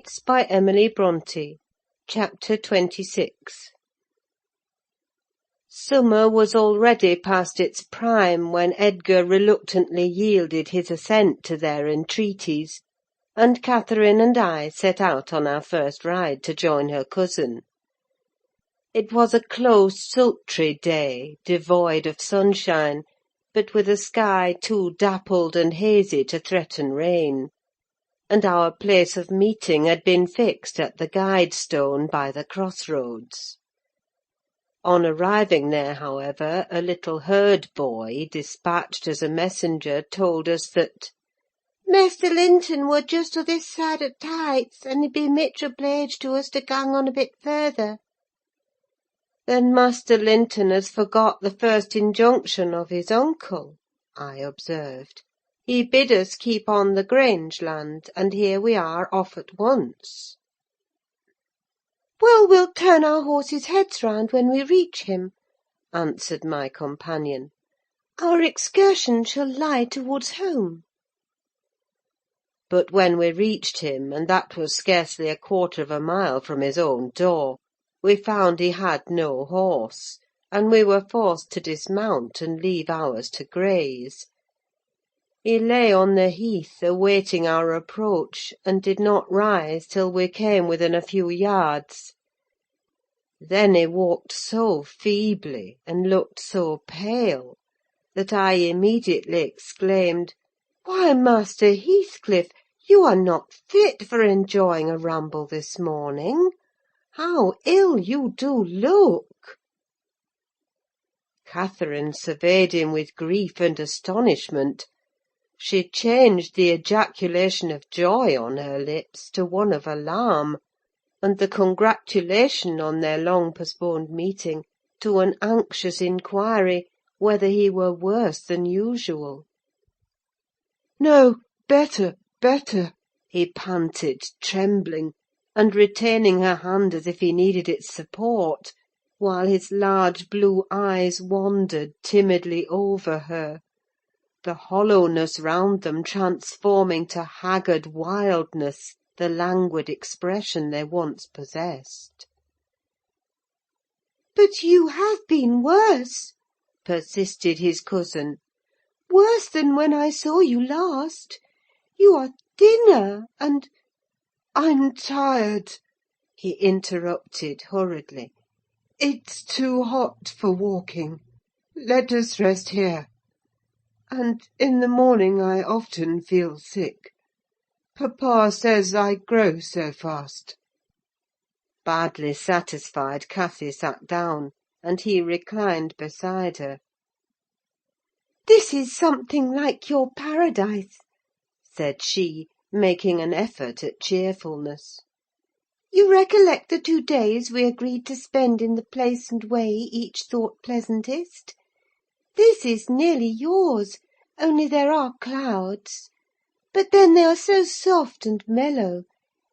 Nights by Emily Brontë. Chapter 26. Summer was already past its prime when Edgar reluctantly yielded his assent to their entreaties, and Catherine and I set out on our first ride to join her cousin. It was a close, sultry day, devoid of sunshine, but with a sky too dappled and hazy to threaten rain; and our place of meeting had been fixed at the guide stone by the cross-roads. On arriving there, however, a little herd-boy, dispatched as a messenger, told us that "Maister Linton were just o' this side o' t'Heights, and he'd be mitch obleeged to us to gang on a bit further." "Then Master Linton has forgot the first injunction of his uncle," I observed. "He bid us keep on the Grange land, and here we are off at once." "Well, we'll turn our horses' heads round when we reach him," answered my companion. "Our excursion shall lie towards home." But when we reached him, and that was scarcely a quarter of a mile from his own door, we found he had no horse, and we were forced to dismount and leave ours to graze. He lay on the heath, awaiting our approach, and did not rise till we came within a few yards. Then he walked so feebly, and looked so pale, that I immediately exclaimed, "Why, Master Heathcliff, you are not fit for enjoying a ramble this morning! How ill you do look!" Catherine surveyed him with grief and astonishment. She changed the ejaculation of joy on her lips to one of alarm, and the congratulation on their long-postponed meeting to an anxious inquiry whether he were worse than usual. "No, better, better," he panted, trembling, and retaining her hand as if he needed its support, while his large blue eyes wandered timidly over her, the hollowness round them transforming to haggard wildness the languid expression they once possessed. "But you have been worse," persisted his cousin. "Worse than when I saw you last. You are thinner, and—" "I'm tired," he interrupted hurriedly. "It's too hot for walking. Let us rest here. And in the morning I often feel sick. Papa says I grow so fast." Badly satisfied, Cathy sat down, and he reclined beside her. "This is something like your paradise," said she, making an effort at cheerfulness. "You recollect the 2 days we agreed to spend in the place and way each thought pleasantest? This is nearly yours, only there are clouds; but then they are so soft and mellow,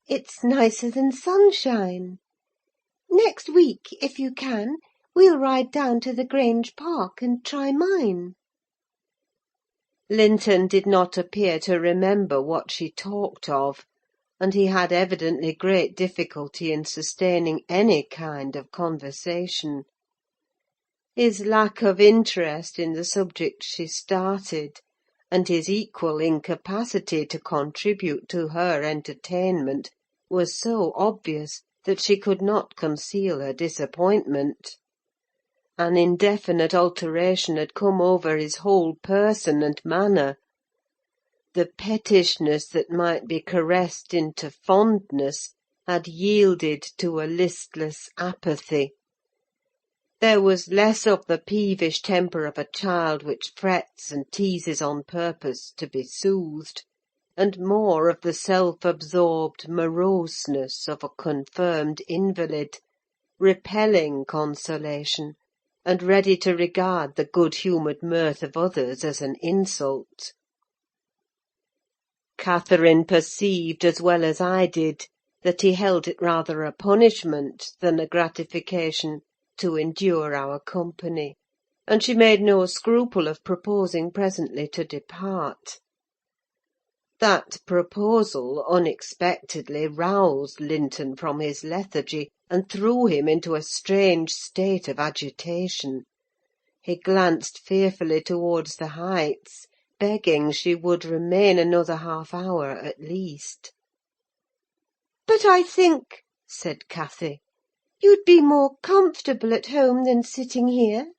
it's nicer than sunshine. Next week, if you can, we'll ride down to the Grange Park and try mine." Linton did not appear to remember what she talked of, and he had evidently great difficulty in sustaining any kind of conversation. His lack of interest in the subject she started, and his equal incapacity to contribute to her entertainment, was so obvious that she could not conceal her disappointment. An indefinite alteration had come over his whole person and manner. The pettishness that might be caressed into fondness had yielded to a listless apathy. There was less of the peevish temper of a child which frets and teases on purpose to be soothed, and more of the self-absorbed moroseness of a confirmed invalid, repelling consolation, and ready to regard the good-humoured mirth of others as an insult. Catherine perceived, as well as I did, that he held it rather a punishment than a gratification to endure our company, and she made no scruple of proposing presently to depart. That proposal unexpectedly roused Linton from his lethargy, and threw him into a strange state of agitation. He glanced fearfully towards the Heights, begging she would remain another half-hour at least. "But I think," said Cathy, "you'd be more comfortable at home than sitting here;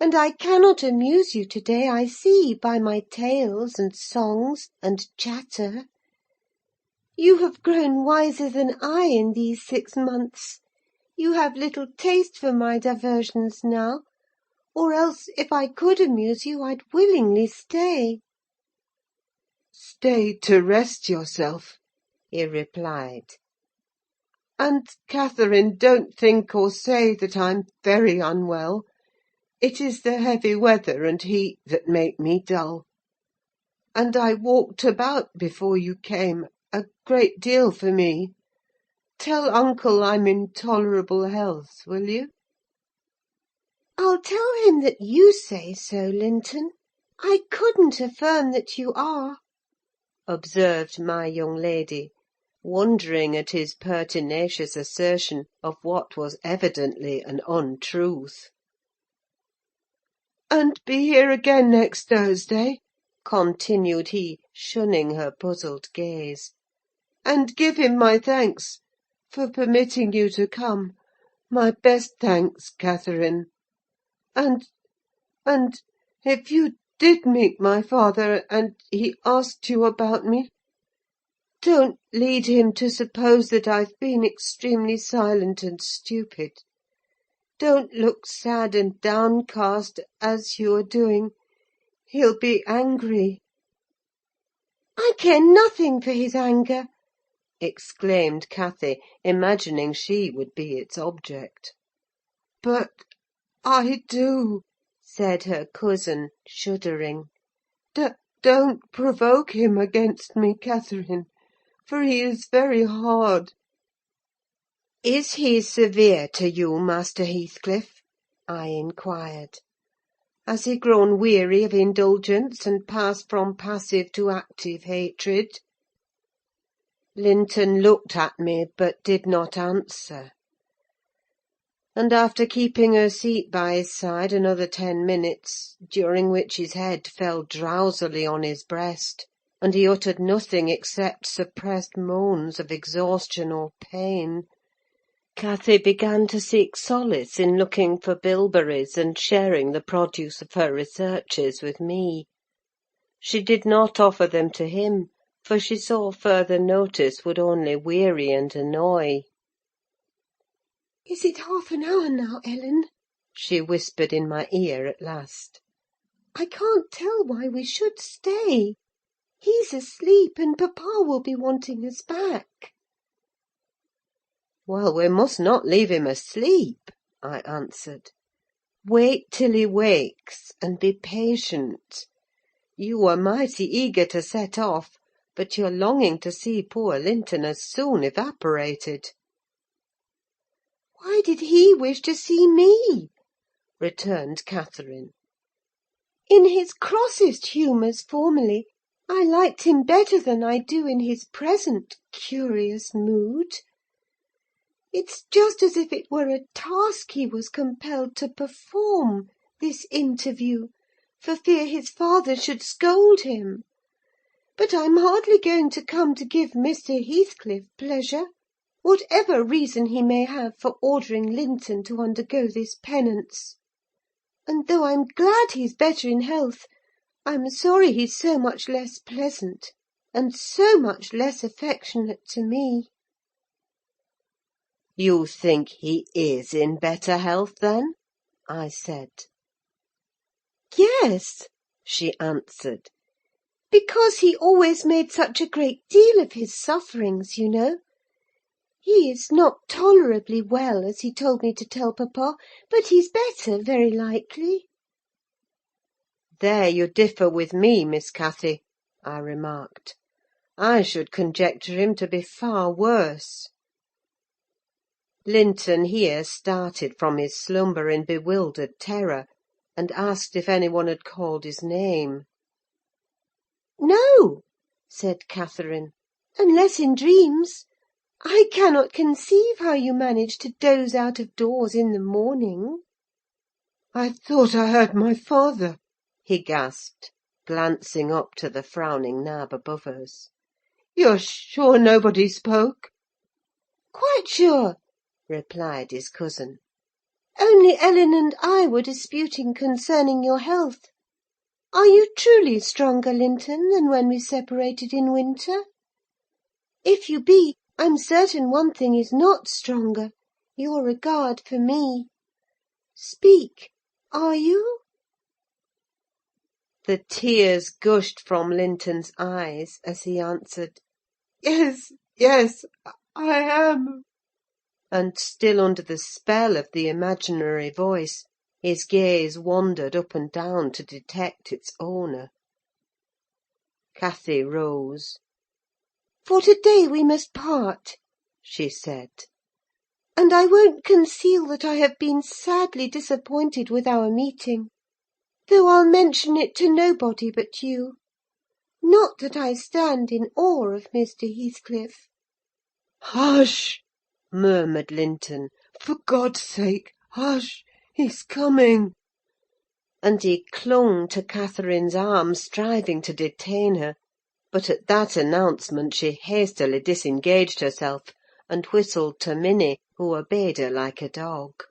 and I cannot amuse you to–day, I see, by my tales and songs and chatter. You have grown wiser than I in these 6 months: you have little taste for my diversions now, or else, if I could amuse you, I'd willingly stay." "Stay to rest yourself," he replied. "And, Catherine, don't think or say that I'm very unwell. It is the heavy weather and heat that make me dull. And I walked about before you came, a great deal for me. Tell uncle I'm in tolerable health, will you?" "I'll tell him that you say so, Linton. I couldn't affirm that you are," observed my young lady, wondering at his pertinacious assertion of what was evidently an untruth. "And be here again next Thursday," continued he, shunning her puzzled gaze. "and give him my thanks for permitting you to come: my best thanks, Catherine. And if you did meet my father, and he asked you about me, don't lead him to suppose that I've been extremely silent and stupid. Don't look sad and downcast, as you are doing: he'll be angry." "I care nothing for his anger," exclaimed Cathy, imagining she would be its object. "But I do," said her cousin, shuddering. "Don't provoke him against me, Catherine, for he is very hard." "Is he severe to you, Master Heathcliff?" I inquired. "Has he grown weary of indulgence, and passed from passive to active hatred?" Linton looked at me, but did not answer; and after keeping her seat by his side another 10 minutes, during which his head fell drowsily on his breast, and he uttered nothing except suppressed moans of exhaustion or pain, Cathy began to seek solace in looking for bilberries and sharing the produce of her researches with me. She did not offer them to him, for she saw further notice would only weary and annoy. "Is it half an hour now, Ellen?" she whispered in my ear at last. "I can't tell why we should stay. He's asleep, and papa will be wanting us back." "Well, we must not leave him asleep," I answered. "Wait till he wakes, and be patient. You were mighty eager to set off, but your longing to see poor Linton has soon evaporated." "Why did he wish to see me?" returned Catherine. "In his crossest humours formerly, I liked him better than I do in his present curious mood. It's just as if it were a task he was compelled to perform, this interview, for fear his father should scold him. But I'm hardly going to come to give Mr. Heathcliff pleasure, whatever reason he may have for ordering Linton to undergo this penance. And though I'm glad he's better in health, I'm sorry he's so much less pleasant, and so much less affectionate to me." "You think he is in better health, then?" I said. "Yes," she answered, "because he always made such a great deal of his sufferings, you know. He is not tolerably well, as he told me to tell papa, but he's better, very likely." "There you differ with me, Miss Cathy," I remarked. "I should conjecture him to be far worse." Linton here started from his slumber in bewildered terror, and asked if any one had called his name. "No," said Catherine. "Unless in dreams. I cannot conceive how you manage to doze out of doors in the morning." I thought I heard my father," he gasped, glancing up to the frowning nab above us. "You're sure nobody spoke?" "Quite sure," replied his cousin. "Only Ellen and I were disputing concerning your health. Are you truly stronger, Linton, than when we separated in winter? If you be, I'm certain one thing is not stronger: your regard for me. Speak, are you?" The tears gushed from Linton's eyes as he answered, "Yes, yes, I am." and still under the spell of the imaginary voice, his gaze wandered up and down to detect its owner. Cathy rose. "For to-day we must part," she said. "and I won't conceal that I have been sadly disappointed with our meeting, though I'll mention it to nobody but you. Not that I stand in awe of Mr. Heathcliff." "Hush!" murmured Linton, "For God's sake, hush! He's coming!" and he clung to Catherine's arm, striving to detain her; but at that announcement she hastily disengaged herself, and whistled to Minnie, who obeyed her like a dog.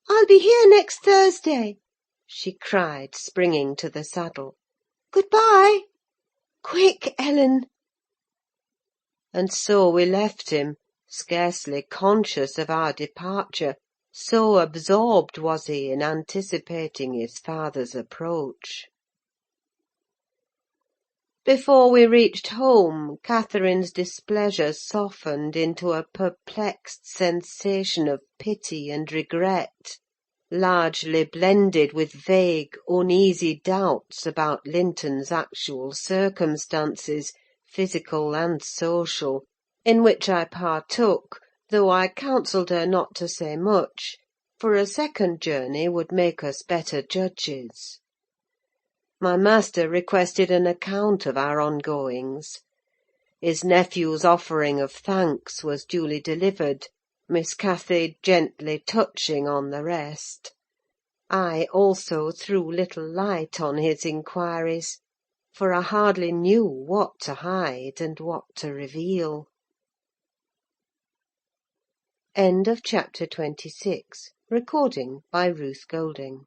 "I'll be here next Thursday," she cried, springing to the saddle. "Good-bye! Quick, Ellen!" And so we left him, scarcely conscious of our departure, so absorbed was he in anticipating his father's approach. Before we reached home, Catherine's displeasure softened into a perplexed sensation of pity and regret, largely blended with vague, uneasy doubts about Linton's actual circumstances, physical and social, in which I partook, though I counselled her not to say much, for a second journey would make us better judges. My master requested an account of our ongoings. His nephew's offering of thanks was duly delivered, Miss Cathy gently touching on the rest. I also threw little light on his inquiries, for I hardly knew what to hide and what to reveal. End of chapter 26. Recording by Ruth Golding.